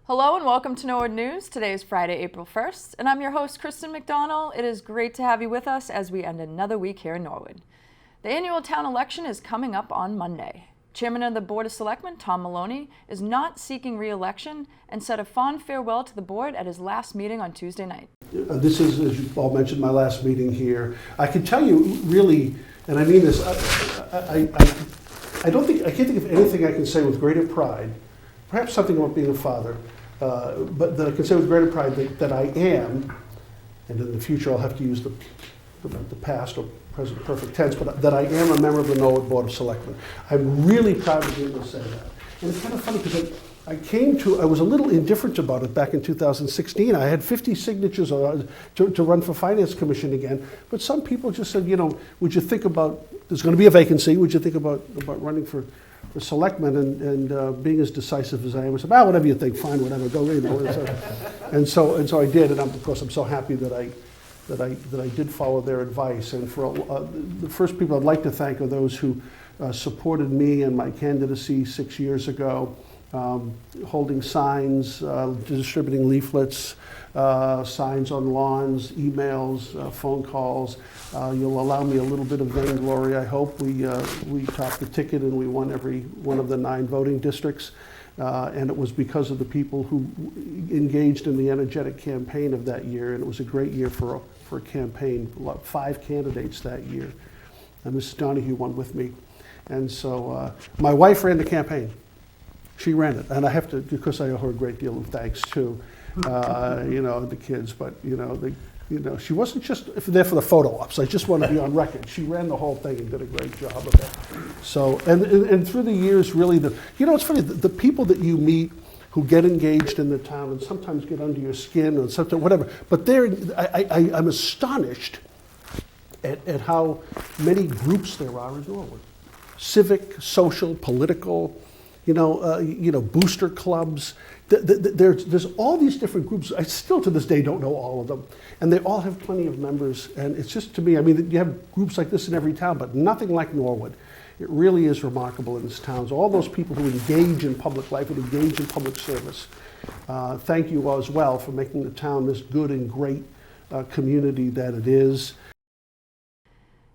Hello and welcome to Norwood News. Today is Friday, April 1st, and I'm your host, Kristen McDonald. It is great to have you with us as we end another week here in Norwood. The annual town election is coming up on Monday. Chairman of the Board of Selectmen, Tom Maloney, is not seeking re-election and said a fond farewell to the board at his last meeting on Tuesday night. This is, as you all mentioned, my last meeting here. I can tell you really, and I mean this, I can't think of anything I can say with greater pride, perhaps something about being a father, but that I can say with greater pride that I am, and in the future I'll have to use the past or present perfect tense, but that I am a member of the Norwood Board of Selectmen. I'm really proud to be able to say that. And it's kind of funny because I was a little indifferent about it back in 2016. I had 50 signatures to run for Finance Commission again, but some people just said, would you think about, there's going to be a vacancy, would you think about running for Selectmen and being as decisive as I am? I said, whatever you think, fine, whatever, go, And so I did, and of course I'm so happy that I did follow their advice. And for the first people I'd like to thank are those who supported me and my candidacy 6 years ago, holding signs, distributing leaflets, signs on lawns, emails, phone calls. You'll allow me a little bit of vainglory, I hope. We topped the ticket and we won every one of the 9 voting districts. And it was because of the people who engaged in the energetic campaign of that year. And it was a great year for a campaign. 5 candidates that year. And Mrs. Donahue won with me. And so my wife ran the campaign. She ran it. And I have to, because I owe her a great deal of thanks too, the kids. But, she wasn't just there for the photo ops. I just want to be on record. She ran the whole thing and did a great job of it. So, and through the years, really, it's funny, the people that you meet who get engaged in the town and sometimes get under your skin or something, whatever, but I'm astonished at how many groups there are in Norwood. Civic, social, political, booster clubs. There's all these different groups. I still to this day don't know all of them. And they all have plenty of members. And it's just, to me, you have groups like this in every town, but nothing like Norwood. It really is remarkable in this town. So all those people who engage in public life and engage in public service, thank you as well for making the town this good and great community that it is.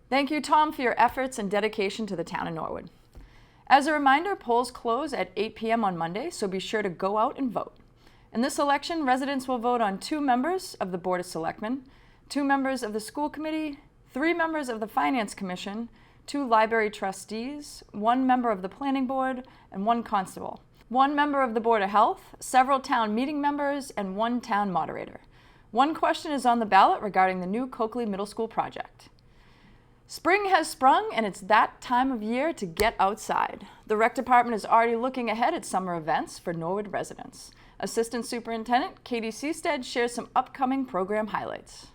Thank you, Tom, for your efforts and dedication to the town of Norwood. As a reminder, polls close at 8 p.m. on Monday, so be sure to go out and vote. In this election, residents will vote on 2 members of the Board of Selectmen, 2 members of the School Committee, 3 members of the Finance Commission, 2 library trustees, 1 member of the Planning Board, and 1 constable, 1 member of the Board of Health, several town meeting members, and 1 town moderator. 1 question is on the ballot regarding the new Coakley Middle School project. Spring has sprung, and it's that time of year to get outside. The Rec Department is already looking ahead at summer events for Norwood residents. Assistant Superintendent Katie Seastead shares some upcoming program highlights.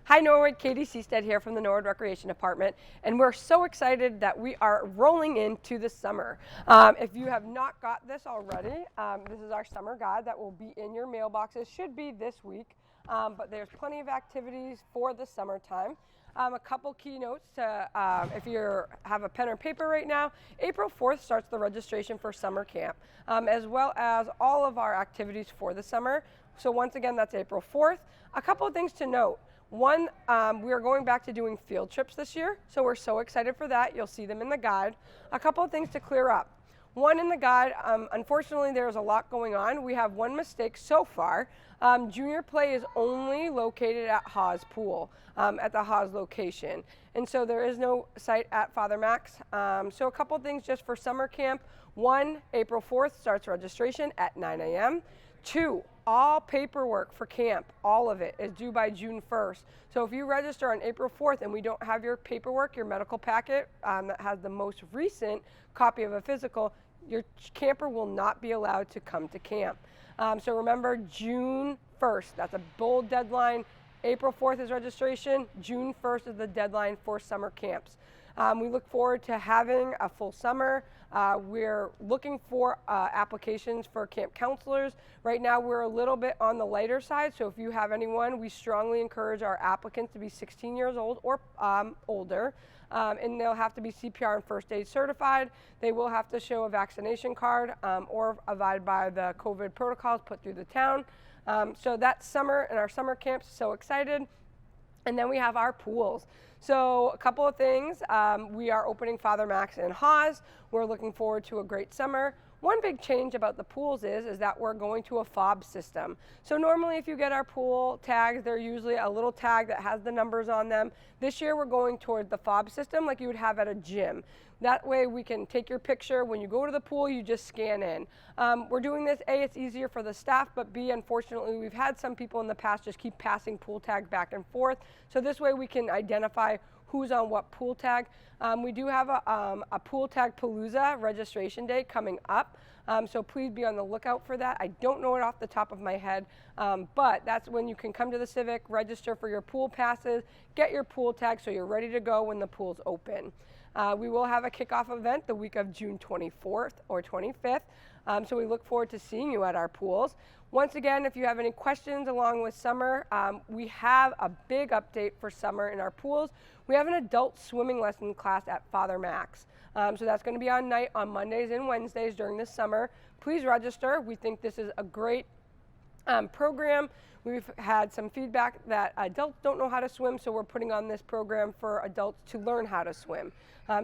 Hi Norwood, Katie Seastead here from the Norwood Recreation Department, and we're so excited that we are rolling into the summer. If you have not got this already, this is our summer guide that will be in your mailboxes, should be this week, but there's plenty of activities for the summertime. A couple keynotes to, if you have a pen or paper right now, April 4th starts the registration for summer camp, as well as all of our activities for the summer. So once again, that's April 4th. A couple of things to note. One, we are going back to doing field trips this year, so we're so excited for that. You'll see them in the guide. A couple of things to clear up. One, in the guide, unfortunately there's a lot going on. We have 1 mistake so far. Junior play is only located at Haas Pool, at the Haas location. And so there is no site at Father Max. So a couple things just for summer camp. 1, April 4th starts registration at 9 a.m. 2, all paperwork for camp, all of it, is due by June 1st. So if you register on April 4th and we don't have your paperwork, your medical packet that has the most recent copy of a physical, your camper will not be allowed to come to camp. So remember, June 1st, that's a bold deadline. April 4th is registration. June 1st is the deadline for summer camps. We look forward to having a full summer. We're looking for applications for camp counselors. Right now we're a little bit on the lighter side, so if you have anyone, we strongly encourage our applicants to be 16 years old or older. and they'll have to be CPR and first aid certified. They will have to show a vaccination card or abide by the COVID protocols put through the town. So that's summer and our summer camps, so excited. And then we have our pools. So a couple of things, we are opening Father Max in Hawes. We're looking forward to a great summer. One big change about the pools is that we're going to a fob system. So normally if you get our pool tags, they're usually a little tag that has the numbers on them. This year we're going toward the fob system like you would have at a gym. That way we can take your picture. When you go to the pool, you just scan in. We're doing this, A, it's easier for the staff, but B, unfortunately, we've had some people in the past just keep passing pool tags back and forth. So this way we can identify who's on what pool tag. We do have a pool tag palooza registration day coming up. So please be on the lookout for that. I don't know it off the top of my head, but that's when you can come to the Civic, register for your pool passes, get your pool tag so you're ready to go when the pool's open. We will have a kickoff event the week of June 24th or 25th, so we look forward to seeing you at our pools. Once again, if you have any questions along with summer, we have a big update for summer in our pools. We have an adult swimming lesson class at Father Max. So that's going to be on Mondays and Wednesdays during the summer. Please register. We think this is a great program. We've had some feedback that adults don't know how to swim, so we're putting on this program for adults to learn how to swim.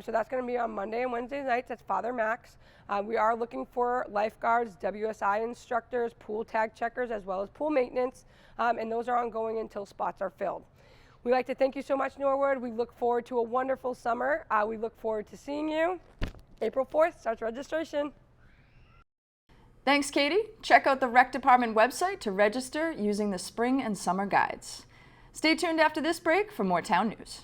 So that's going to be on Monday and Wednesday nights at Father Max. We are looking for lifeguards, WSI instructors, pool tag checkers, as well as pool maintenance, and those are ongoing until spots are filled. We'd like to thank you so much, Norwood. We look forward to a wonderful summer. We look forward to seeing you. April 4th starts registration. Thanks, Katie. Check out the Rec Department website to register using the spring and summer guides. Stay tuned after this break for more town news.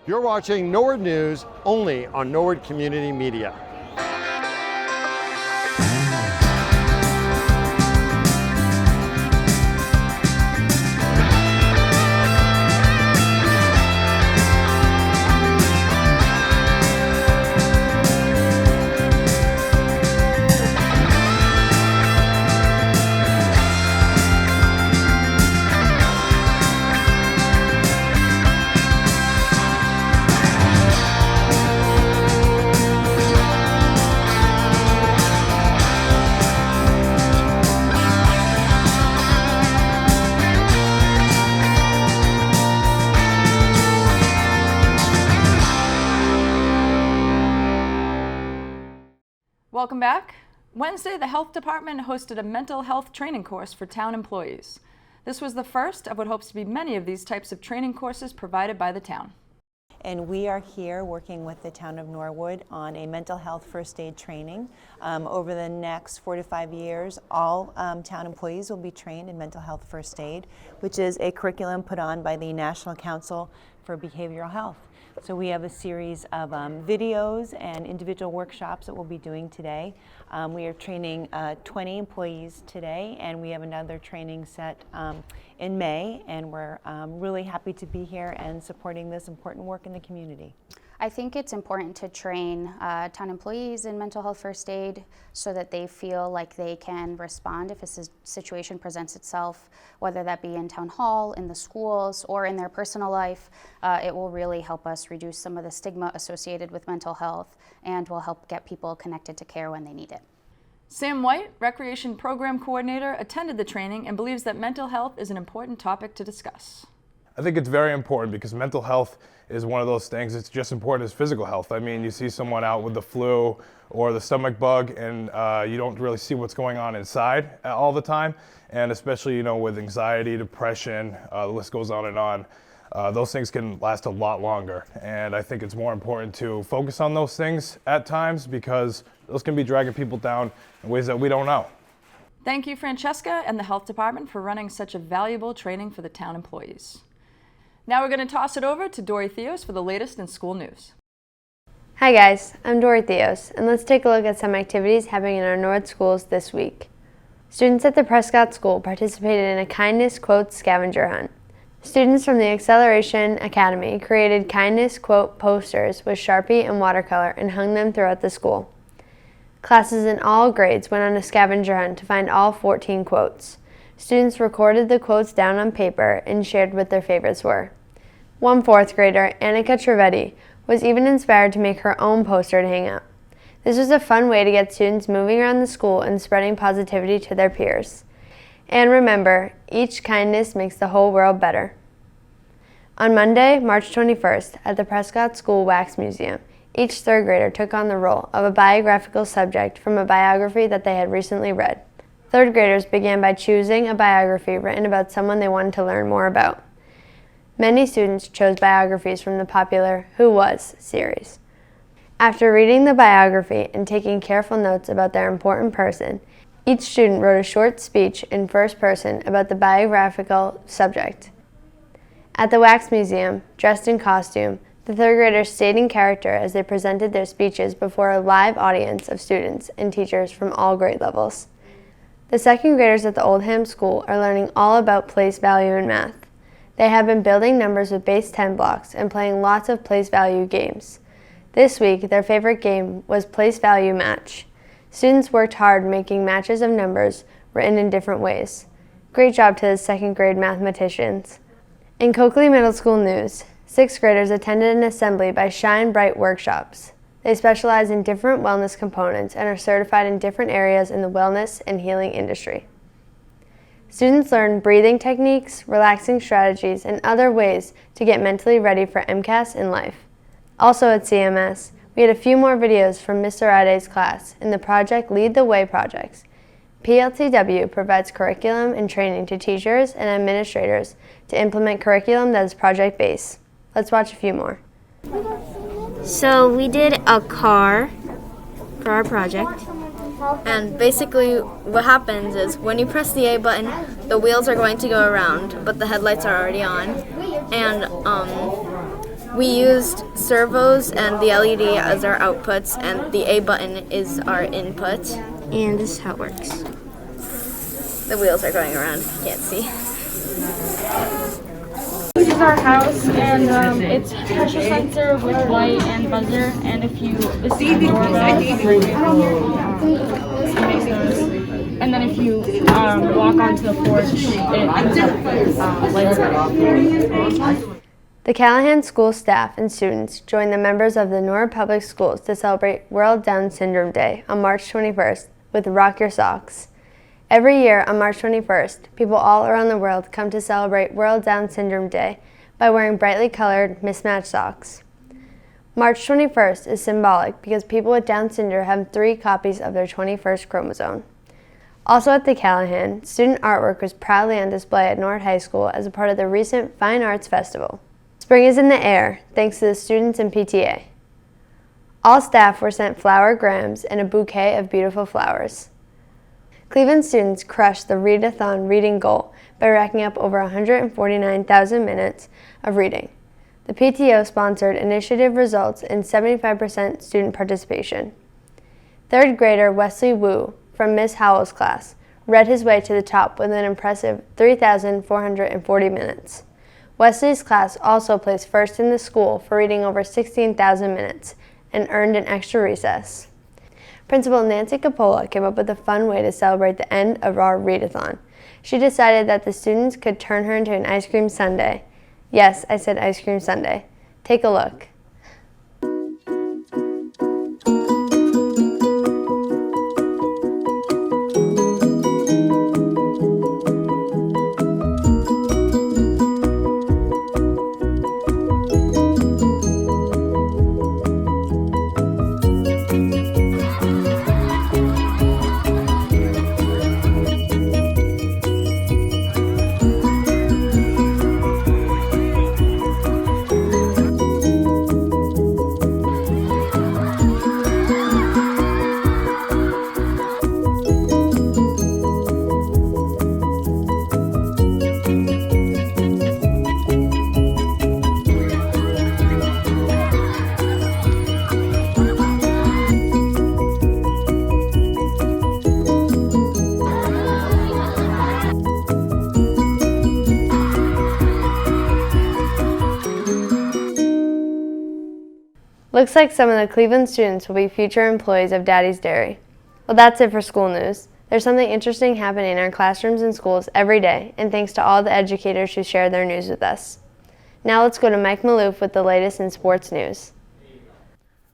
You're watching Norwood News only on Norwood Community Media. Welcome back. Wednesday, the Health Department hosted a mental health training course for town employees. This was the first of what hopes to be many of these types of training courses provided by the town. And we are here working with the town of Norwood on a mental health first aid training. Over the next 4 to 5 years, all town employees will be trained in mental health first aid, which is a curriculum put on by the National Council for Behavioral Health. So we have a series of videos and individual workshops that we'll be doing today. We are training 20 employees today, and we have another training set in May, and we're really happy to be here and supporting this important work in the community. I think it's important to train town employees in mental health first aid so that they feel like they can respond if a situation presents itself, whether that be in town hall, in the schools, or in their personal life. It will really help us reduce some of the stigma associated with mental health and will help get people connected to care when they need it. Sam White, Recreation Program Coordinator, attended the training and believes that mental health is an important topic to discuss. I think it's very important because mental health is one of those things, it's just important as physical health. I mean, you see someone out with the flu or the stomach bug and you don't really see what's going on inside all the time. And especially, with anxiety, depression, the list goes on and on. Those things can last a lot longer. And I think it's more important to focus on those things at times because those can be dragging people down in ways that we don't know. Thank you, Francesca and the Health Department for running such a valuable training for the town employees. Now we're going to toss it over to Dory Theos for the latest in school news. Hi guys, I'm Dory Theos, and let's take a look at some activities happening in our Norwood schools this week. Students at the Prescott School participated in a kindness quote scavenger hunt. Students from the Acceleration Academy created kindness quote posters with Sharpie and watercolor and hung them throughout the school. Classes in all grades went on a scavenger hunt to find all 14 quotes. Students recorded the quotes down on paper and shared what their favorites were. One fourth grader, Annika Trevetti, was even inspired to make her own poster to hang up. This was a fun way to get students moving around the school and spreading positivity to their peers. And remember, each kindness makes the whole world better. On Monday, March 21st, at the Prescott School Wax Museum, each third grader took on the role of a biographical subject from a biography that they had recently read. Third graders began by choosing a biography written about someone they wanted to learn more about. Many students chose biographies from the popular Who Was series. After reading the biography and taking careful notes about their important person, each student wrote a short speech in first person about the biographical subject. At the Wax Museum, dressed in costume, the third graders stayed in character as they presented their speeches before a live audience of students and teachers from all grade levels. The second graders at the Oldham School are learning all about place value in math. They have been building numbers with base 10 blocks and playing lots of place value games. This week, their favorite game was Place Value Match. Students worked hard making matches of numbers written in different ways. Great job to the second grade mathematicians. In Coakley Middle School news, sixth graders attended an assembly by Shine Bright Workshops. They specialize in different wellness components and are certified in different areas in the wellness and healing industry. Students learn breathing techniques, relaxing strategies, and other ways to get mentally ready for MCAS in life. Also at CMS, we had a few more videos from Mr. Ade's class in the project Lead the Way projects. PLTW provides curriculum and training to teachers and administrators to implement curriculum that is project-based. Let's watch a few more. So we did a car for our project, and basically what happens is when you press the A button, the wheels are going to go around, but the headlights are already on, and we used servos and the LED as our outputs, and the A button is our input. And this is how it works. The wheels are going around, if you can't see. This is our house, and it's pressure sensor with light and buzzer, and if you this is the doorbell, and then if you walk onto the porch, it lights up. The Callahan School staff and students joined the members of the Norwood Public Schools to celebrate World Down Syndrome Day on March 21st with Rock Your Socks. Every year on March 21st, people all around the world come to celebrate World Down Syndrome Day by wearing brightly colored, mismatched socks. March 21st is symbolic because people with Down syndrome have 3 copies of their 21st chromosome. Also at the Callahan, student artwork was proudly on display at Norwood High School as a part of the recent Fine Arts Festival. Spring is in the air, thanks to the students and PTA. All staff were sent flower grams and a bouquet of beautiful flowers. Cleveland students crushed the read-a-thon reading goal by racking up over 149,000 minutes of reading. The PTO sponsored initiative results in 75% student participation. Third grader Wesley Wu from Miss Howell's class read his way to the top with an impressive 3,440 minutes. Wesley's class also placed first in the school for reading over 16,000 minutes and earned an extra recess. Principal Nancy Capola came up with a fun way to celebrate the end of our readathon. She decided that the students could turn her into an ice cream sundae. Yes, I said ice cream sundae. Take a look. Looks like some of the Cleveland students will be future employees of Daddy's Dairy. Well, that's it for school news. There's something interesting happening in our classrooms and schools every day, and thanks to all the educators who share their news with us. Now let's go to Mike Maloof with the latest in sports news.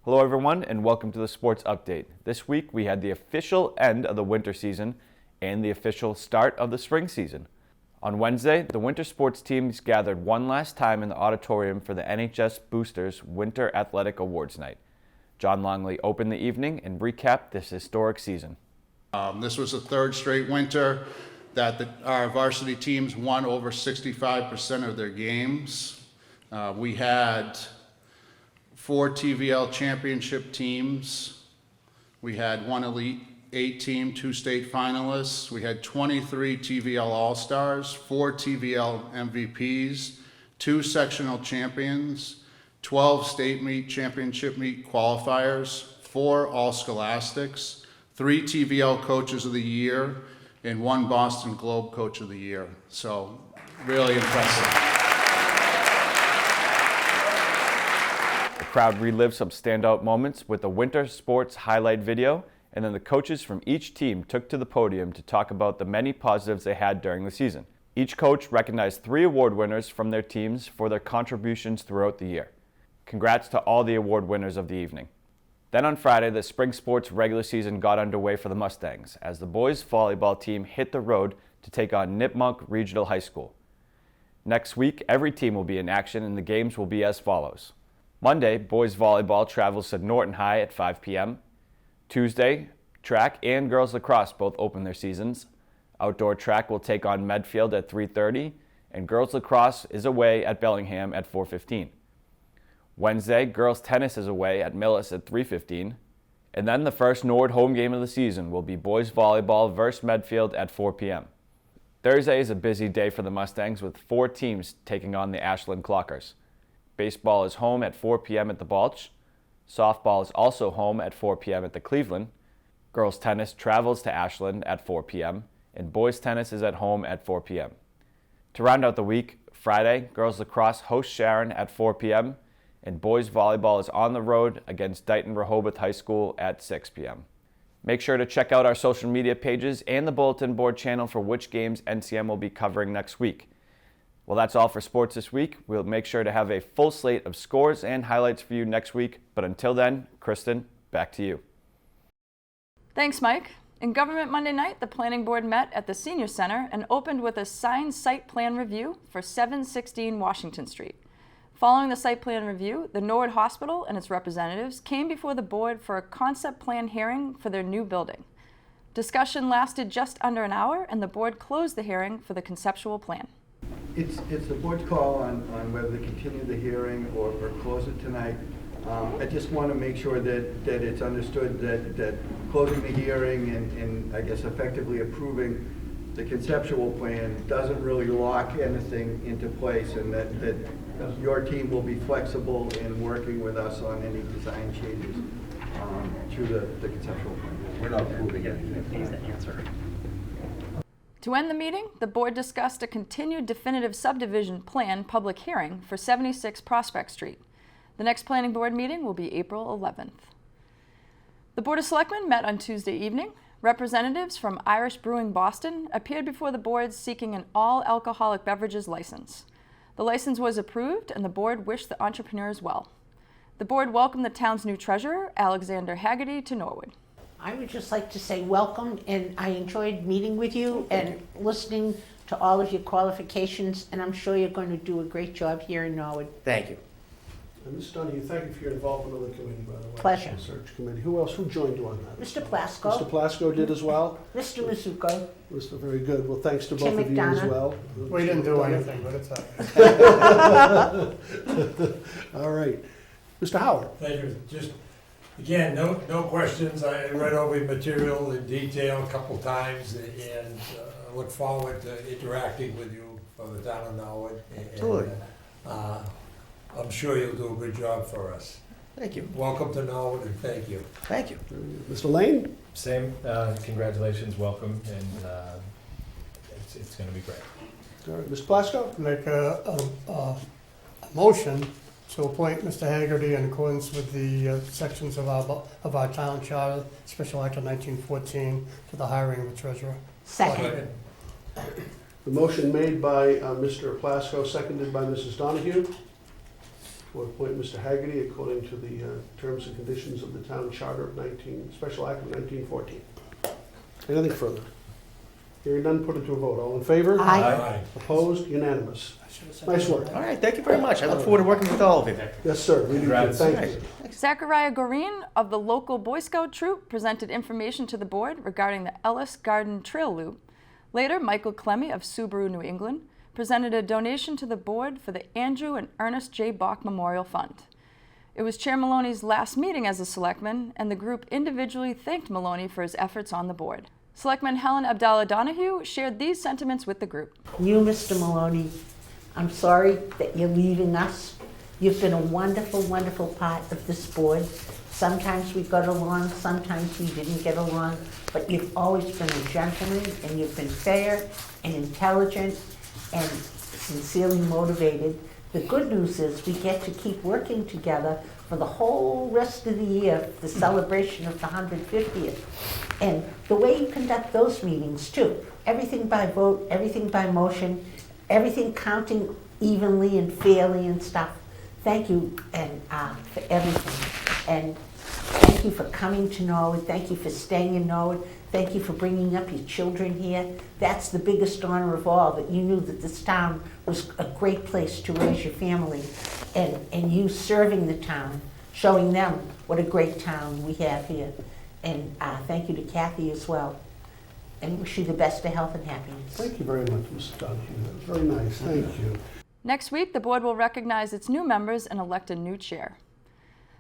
Hello everyone and welcome to the Sports Update. This week we had the official end of the winter season and the official start of the spring season. On Wednesday, the winter sports teams gathered one last time in the auditorium for the NHS Boosters Winter Athletic Awards Night. John Longley opened the evening and recapped this historic season. This was the third straight winter that our varsity teams won over 65% of their games. We had 4 TVL championship teams. We had 1 Elite 8 team, 2 state finalists. We had 23 TVL All-Stars, 4 TVL MVPs, 2 sectional champions, 12 state meet championship meet qualifiers, 4 All-Scholastics, 3 TVL Coaches of the Year, and 1 Boston Globe Coach of the Year. So really impressive. The crowd relived some standout moments with a winter sports highlight video, and then the coaches from each team took to the podium to talk about the many positives they had during the season. Each coach recognized 3 award winners from their teams for their contributions throughout the year. Congrats to all the award winners of the evening. Then on Friday, the spring sports regular season got underway for the Mustangs as the boys volleyball team hit the road to take on Nipmuc Regional High School. Next week, every team will be in action and the games will be as follows. Monday, boys volleyball travels to Norton High at 5 p.m. Tuesday, track and girls lacrosse both open their seasons. Outdoor track will take on Medfield at 3:30, and girls lacrosse is away at Bellingham at 4:15. Wednesday, girls tennis is away at Millis at 3:15, and then the first Norwood home game of the season will be boys volleyball versus Medfield at 4 p.m. Thursday is a busy day for the Mustangs with 4 teams taking on the Ashland Clockers. Baseball is home at 4 p.m. at the Balch. Softball is also home at 4 p.m. at the Cleveland. Girls tennis travels to Ashland at 4 p.m. and boys tennis is at home at 4 p.m. To round out the week, Friday, girls lacrosse hosts Sharon at 4 p.m. and boys volleyball is on the road against Dighton Rehoboth High School at 6 p.m. Make sure to check out our social media pages and the bulletin board channel for which games NCM will be covering next week. Well, that's all for sports this week. We'll make sure to have a full slate of scores and highlights for you next week. But until then, Kristen, back to you. Thanks, Mike. In Government Monday night, the Planning Board met at the Senior Center and opened with a signed site plan review for 716 Washington Street. Following the site plan review, the Norwood Hospital and its representatives came before the board for a concept plan hearing for their new building. Discussion lasted just under an hour, and the board closed the hearing for the conceptual plan. It's the board's call on whether to continue the hearing or close it tonight. I just want to make sure that it's understood that closing the hearing and I guess effectively approving the conceptual plan doesn't really lock anything into place, and that your team will be flexible in working with us on any design changes to the conceptual plan. We're not approving anything. Needs to answer. To end the meeting, the board discussed a continued definitive subdivision plan public hearing for 76 Prospect Street. The next planning board meeting will be April 11th. The Board of Selectmen met on Tuesday evening. Representatives from Irish Brewing Boston appeared before the board seeking an all-alcoholic beverages license. The license was approved, and the board wished the entrepreneurs well. The board welcomed the town's new treasurer, Alexander Haggerty, to Norwood. I would just like to say welcome, and I enjoyed meeting with you and listening to all of your qualifications, and I'm sure you're going to do a great job here in Norwood. Thank you. And Ms. Donahue, thank you for your involvement on the committee, by the way. Pleasure. The search committee. Who else? Who joined you on that? Mr. Plasko. Mr. Plasko did as well? Mr. Mizuko. Mr. Very good. Well, thanks to Tim both of you as McDonough. well. We didn't do anything, but it's okay. All right. Mr. Howard. Thank you. Just, again, no questions. I read over the material in detail a couple times, and look forward to interacting with you for the town of Norwood. Absolutely. I'm sure you'll do a good job for us. Thank you. Welcome to Norwood, and thank you. Thank you. Mr. Lane? Same. Congratulations. Welcome. And it's going to be great. All right. Mr. Plasko? Make a motion to appoint Mr. Haggerty in accordance with the sections of our town charter, Special Act of 1914, for the hiring of a treasurer. Second. The motion made by Mr. Plasko, seconded by Mrs. Donahue, to appoint Mr. Haggerty according to the terms and conditions of the town charter of Special Act of 1914. Anything further? Hearing none, put it to a vote. All in favor? Aye. Opposed? Unanimous. Nice work. All right, thank you very much. I look forward to working with all of you. Yes, sir. We do too. Thank you. Zachariah Goreen of the local Boy Scout troop presented information to the board regarding the Ellis Garden Trail Loop. Later, Michael Clemmy of Subaru New England presented a donation to the board for the Andrew and Ernest J. Bach Memorial Fund. It was Chair Maloney's last meeting as a selectman, and the group individually thanked Maloney for his efforts on the board. Selectman Helen Abdallah Donahue shared these sentiments with the group. You, Mr. Maloney, I'm sorry that you're leaving us. You've been a wonderful, wonderful part of this board. Sometimes we got along, sometimes we didn't get along, but you've always been a gentleman, and you've been fair and intelligent and sincerely motivated. The good news is we get to keep working together for the whole rest of the year, the celebration of the 150th. And the way you conduct those meetings too, everything by vote, everything by motion, everything counting evenly and fairly and stuff. Thank you and for everything. And thank you for coming to Norwood. Thank you for staying in Norwood. Thank you for bringing up your children here. That's the biggest honor of all, that you knew that this town was a great place to raise your family. And you serving the town, showing them what a great town we have here. And thank you to Kathy as well. And wish you the best of health and happiness. Thank you very much, Mrs. Donahue. That was very nice. Thank you. Next week, the board will recognize its new members and elect a new chair.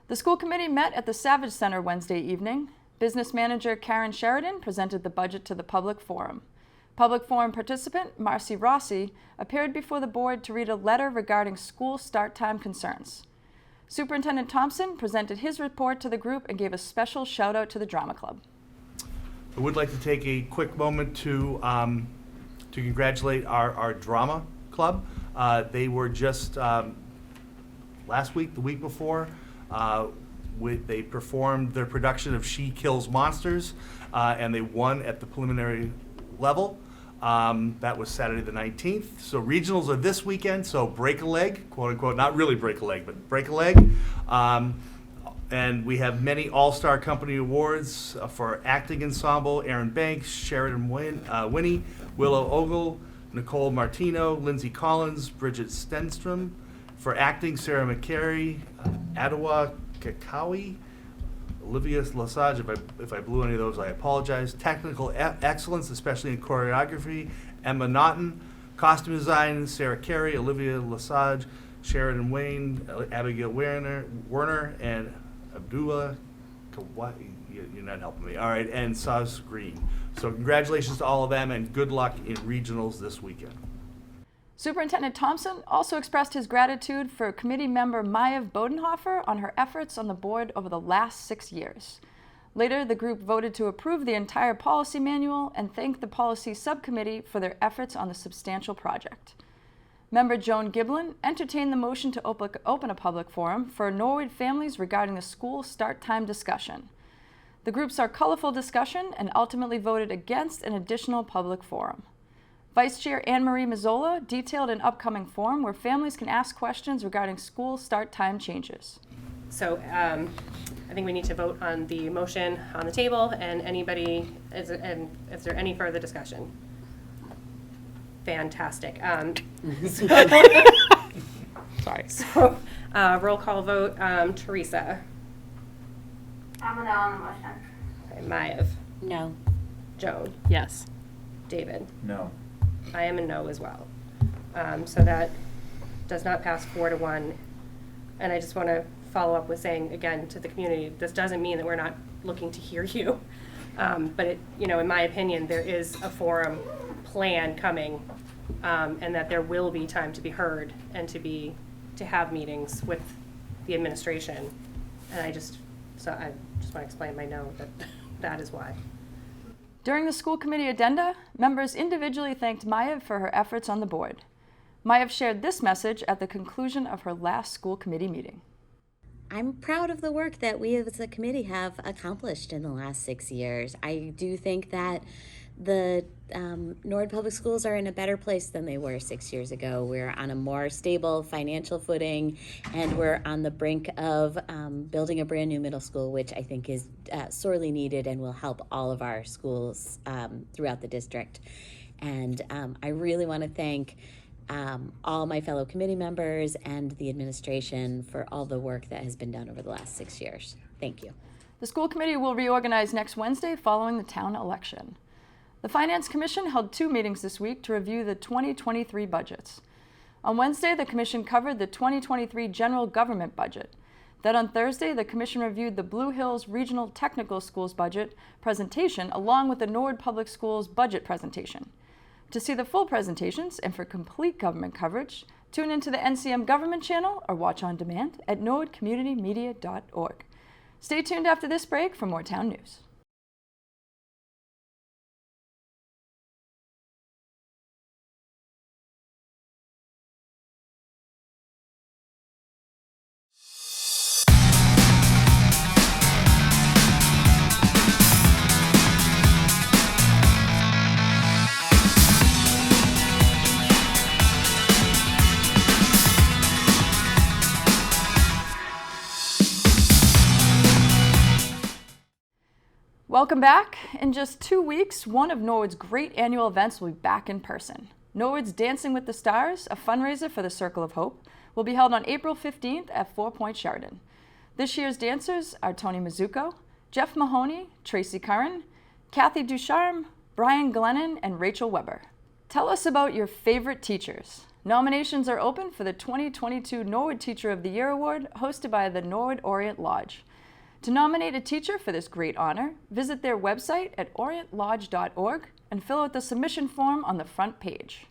The school committee met at the Savage Center Wednesday evening. Business manager Karen Sheridan presented the budget to the public forum. Public forum participant Marcy Rossi appeared before the board to read a letter regarding school start time concerns. Superintendent Thompson presented his report to the group and gave a special shout out to the drama club. I would like to take a quick moment to congratulate our drama club. They were just last week, the week before, they performed their production of She Kills Monsters, and they won at the preliminary level. That was Saturday the 19th. So regionals are this weekend, so break a leg, quote unquote, not really break a leg, but break a leg. And we have many all-star company awards for acting ensemble: Aaron Banks, Sheridan Winnie, Willow Ogle, Nicole Martino, Lindsay Collins, Bridget Stenstrom. For acting, Sarah McCary, Adawa Kakawi, Olivia Lesage. If I blew any of those, I apologize. Technical excellence, especially in choreography, Emma Naughton. Costume design, Sarah Carey, Olivia Lesage, Sheridan Wayne, Abigail Werner, and Abdullah Kawai. You're not helping me. All right, and Saz Green. So congratulations to all of them, and good luck in regionals this weekend. Superintendent Thompson also expressed his gratitude for committee member Mayev Bodenhofer on her efforts on the board over the last 6 years. Later, the group voted to approve the entire policy manual and thanked the policy subcommittee for their efforts on the substantial project. Member Joan Giblin entertained the motion to open a public forum for Norwood families regarding the school start time discussion. The group saw colorful discussion and ultimately voted against an additional public forum. Vice Chair Anne Marie Mazzola detailed an upcoming forum where families can ask questions regarding school start time changes. So I think we need to vote on the motion on the table, and is there any further discussion? Fantastic. Sorry. So roll call vote. Teresa. I'm a no on the motion. Okay, Mayev. No. Joan. Yes. David. No. I am a no as well. So that does not pass 4-1. And I just want to follow up with saying again to the community, this doesn't mean that we're not looking to hear you. But it, in my opinion, there is a forum plan coming, and that there will be time to be heard and to have meetings with the administration. And I just want to explain my no, that is why. During the school committee addenda, members individually thanked Mayev for her efforts on the board. Maya shared this message at the conclusion of her last school committee meeting. I'm proud of the work that we as a committee have accomplished in the last 6 years. I do think that the Norwood Public Schools are in a better place than they were 6 years ago. We're on a more stable financial footing, and we're on the brink of building a brand new middle school, which I think is sorely needed and will help all of our schools throughout the district. And I really want to thank all my fellow committee members and the administration for all the work that has been done over the last 6 years. Thank you. The school committee will reorganize next Wednesday following the town election. The Finance Commission held 2 meetings this week to review the 2023 budgets. On Wednesday, the Commission covered the 2023 general government budget. Then on Thursday, the Commission reviewed the Blue Hills Regional Technical Schools budget presentation along with the Norwood Public Schools budget presentation. To see the full presentations and for complete government coverage, tune into the NCM Government channel or watch on demand at norwoodcommunitymedia.org. Stay tuned after this break for more town news. Welcome back. In just 2 weeks, one of Norwood's great annual events will be back in person. Norwood's Dancing with the Stars, a fundraiser for the Circle of Hope, will be held on April 15th at 4 Point Sheridan. This year's dancers are Tony Mizuko, Jeff Mahoney, Tracy Curran, Kathy Ducharme, Brian Glennon, and Rachel Weber. Tell us about your favorite teachers. Nominations are open for the 2022 Norwood Teacher of the Year Award, hosted by the Norwood Orient Lodge. To nominate a teacher for this great honor, visit their website at orientlodge.org and fill out the submission form on the front page.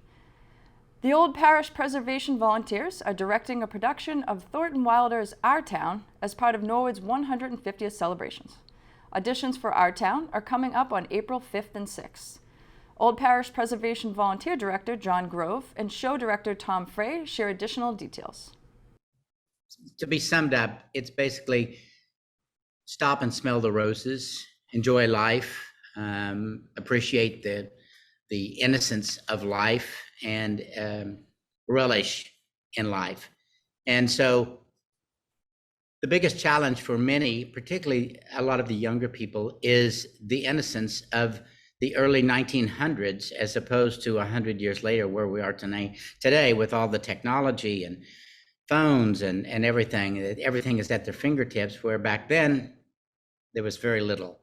The Old Parish Preservation Volunteers are directing a production of Thornton Wilder's Our Town as part of Norwood's 150th celebrations. Auditions for Our Town are coming up on April 5th and 6th. Old Parish Preservation Volunteer Director John Grove and Show Director Tom Frey share additional details. To be summed up, it's basically stop and smell the roses, enjoy life, appreciate the innocence of life, and relish in life. And so the biggest challenge for many, particularly a lot of the younger people, is the innocence of the early 1900s as opposed to 100 years later where we are today with all the technology and phones and everything. Everything is at their fingertips, where back then there was very little.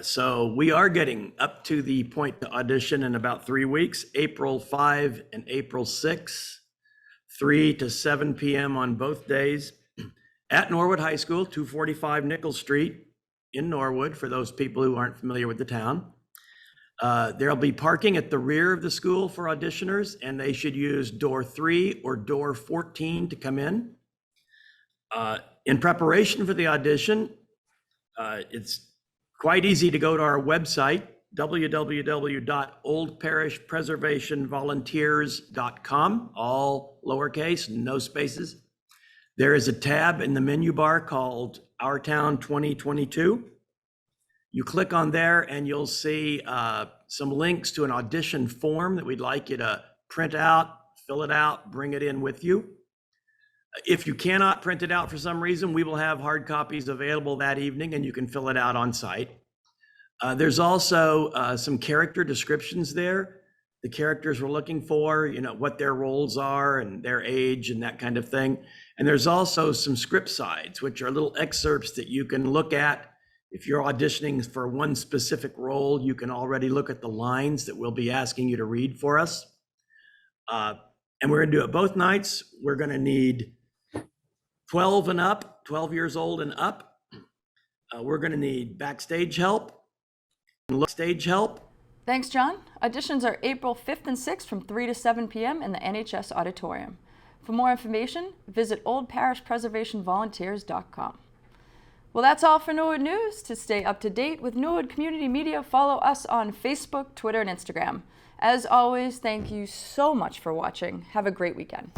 So we are getting up to the point to audition in about 3 weeks, April 5 and April 6, 3 to 7 p.m. on both days at Norwood High School, 245 Nichols Street in Norwood, for those people who aren't familiar with the town. There'll be parking at the rear of the school for auditioners, and they should use door 3 or door 14 to come in. In preparation for the audition, it's quite easy to go to our website, www.oldparishpreservationvolunteers.com, all lowercase, no spaces. There is a tab in the menu bar called Our Town 2022. You click on there and you'll see some links to an audition form that we'd like you to print out, fill it out, bring it in with you. If you cannot print it out for some reason, we will have hard copies available that evening and you can fill it out on site. There's also some character descriptions there. The characters we're looking for, what their roles are and their age and that kind of thing. And there's also some script sides, which are little excerpts that you can look at. If you're auditioning for one specific role, you can already look at the lines that we'll be asking you to read for us. And we're gonna do it both nights. We're gonna need 12 and up, 12 years old and up. We're gonna need backstage help, stage help. Thanks, John. Auditions are April 5th and 6th from 3 to 7 p.m. in the NHS Auditorium. For more information, visit oldparishpreservationvolunteers.com. Well, that's all for Norwood News. To stay up to date with Norwood Community Media, follow us on Facebook, Twitter, and Instagram As always, thank you so much for watching. Have a great weekend.